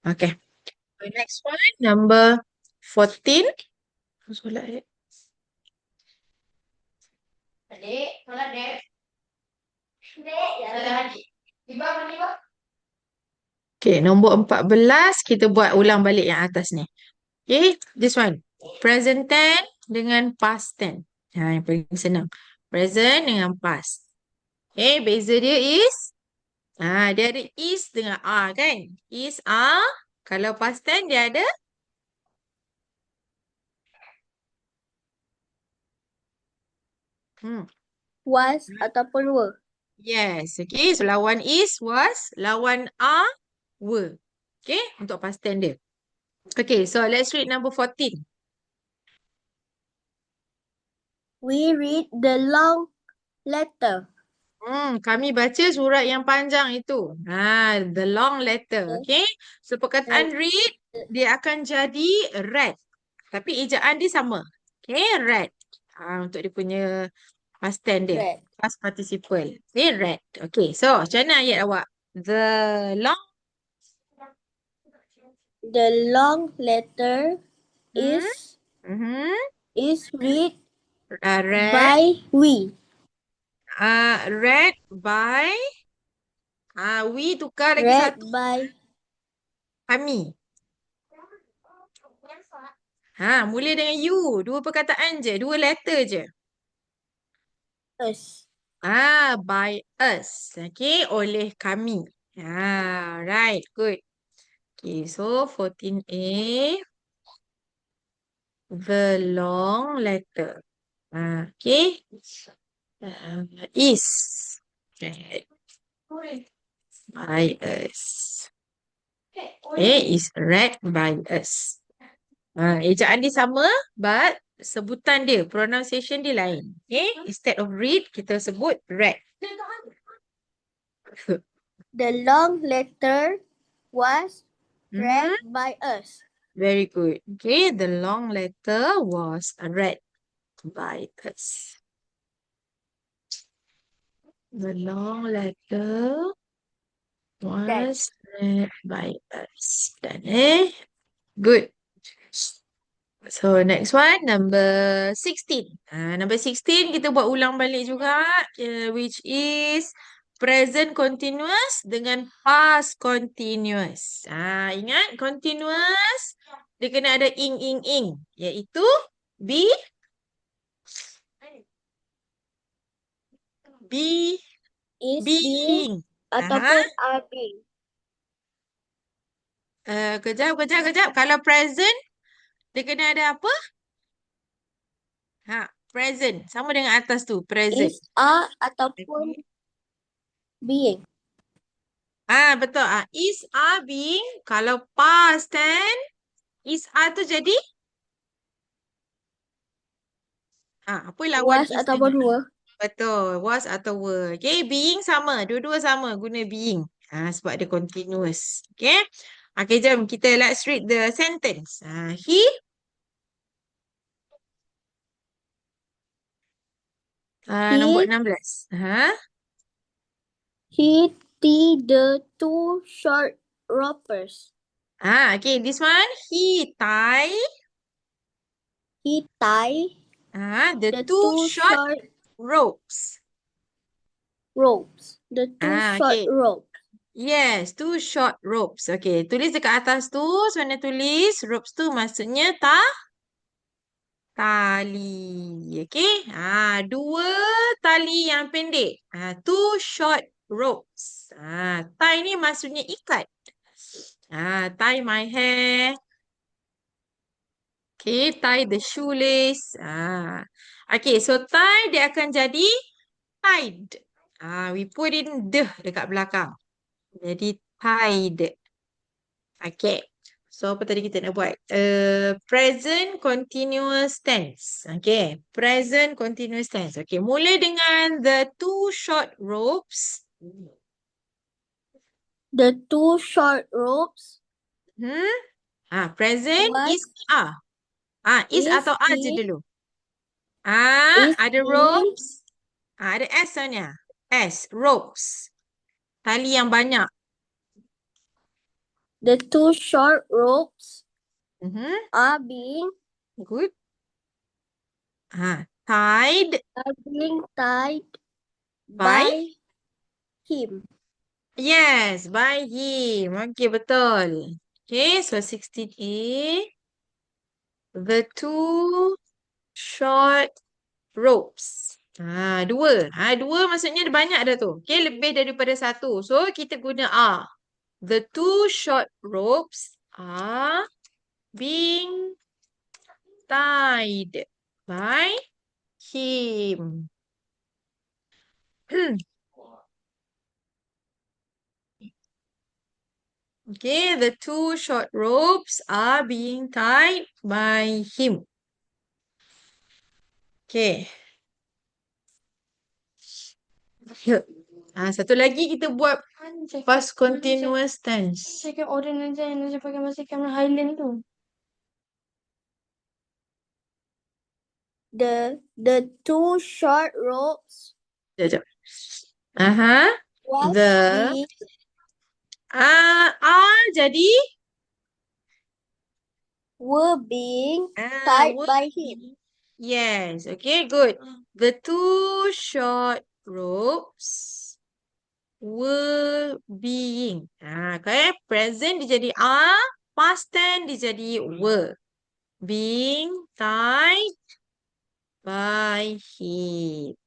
Okay. The next one, number 14. Solat eh. Adik, solat dek. Dek, ya. Tiba mana tiba? Okay, nombor 14 kita buat ulang balik yang atas ni. Okay, this one. Present tense dengan past tense. Yang paling senang. Present dengan past. Okay, beza dia is, dia ada is dengan are kan? Is, are. Kalau past tense dia ada Was ataupun were. yes. Okay, so lawan is, was. Lawan are, were. Okay, untuk past tense dia. Okay, so let's read number 14. We read the long letter. Kami baca surat yang panjang itu. The long letter. Okay. So perkataan read, dia akan jadi read. Tapi ejaan dia sama. Okay, read. Untuk dia punya past tense dia. Read. Past participle. Okay, read. Okay, so macam mana ayat awak? The long letter Hmm? is read Read. by we. Read by. We tukar lagi Read satu. by Kami. Mula dengan you. Dua perkataan je. Dua letter je. us. By us. Okay, oleh kami. Right, good. Okay, so 14A. The long letter. Okay. Is. Read by us. Okay, is read by us. Ejaan dia sama, but sebutan dia, pronunciation dia lain. Okay, instead of read, kita sebut read. The long letter was read by us. Very good. Okay, the long letter was read by us. The long letter was read by us. Done, Good. So, next one, number 16. Number 16, kita buat ulang balik juga, which is present continuous dengan past continuous. Ingat, continuous, dia kena ada ing, iaitu be, Is being. being ataupun are being. Kejap. Kalau present, dia kena ada apa? Present. Sama dengan atas tu, present. Is are ataupun being. Betul. Is, are, being. Kalau past tense, is, are tu jadi? Apa lawan Was is ataupun tadi? were. Betul. Was atau were. Okay, being sama. Dua-dua sama guna being. Sebab dia continuous. Okay. Okay, jom kita let's read the sentence. He. Nombor 16. He tied the two short ropes. Okay, this one. He tied. He tied The two short ropes. The two short Okay. ropes. Yes, two short ropes. Okay, tulis dekat atas tu. Sebenarnya tulis ropes tu maksudnya tali. Okay. Dua tali yang pendek. Two short ropes. Tie ni maksudnya ikat. Tie my hair. Okay, tie the shoelace. Okay, so tie dia akan jadi tied. We put in the dekat belakang. Jadi tied. Okay. So apa tadi kita nak buat? Present continuous tense. Okay. Present continuous tense. Okay. Mula dengan the two short ropes. The two short ropes. Present is are. Is atau are je dulu. Ada ropes. Ada S sebenarnya. S, ropes. Tali yang banyak. The two short ropes Mhm. are being Good. Tied tied by, by him. yes, by him. Okay, betul. Okay, so 16A. The two short ropes. Dua. Dua maksudnya ada banyak dah tu. Okay, lebih daripada satu. So, kita guna are. The two short ropes are being tied by him. Okay, the two short ropes are being tied by him. Okay. Satu lagi kita buat past continuous tense. Cakap orang aja yang nak pakai masa kamera Highland tu. The two short ropes Sekejap. Aha. was The being are jadi were being tied were by him. yes, okay, good. The two short ropes were being. Okay, present dia jadi are, past tense dia jadi were. Being tied by him.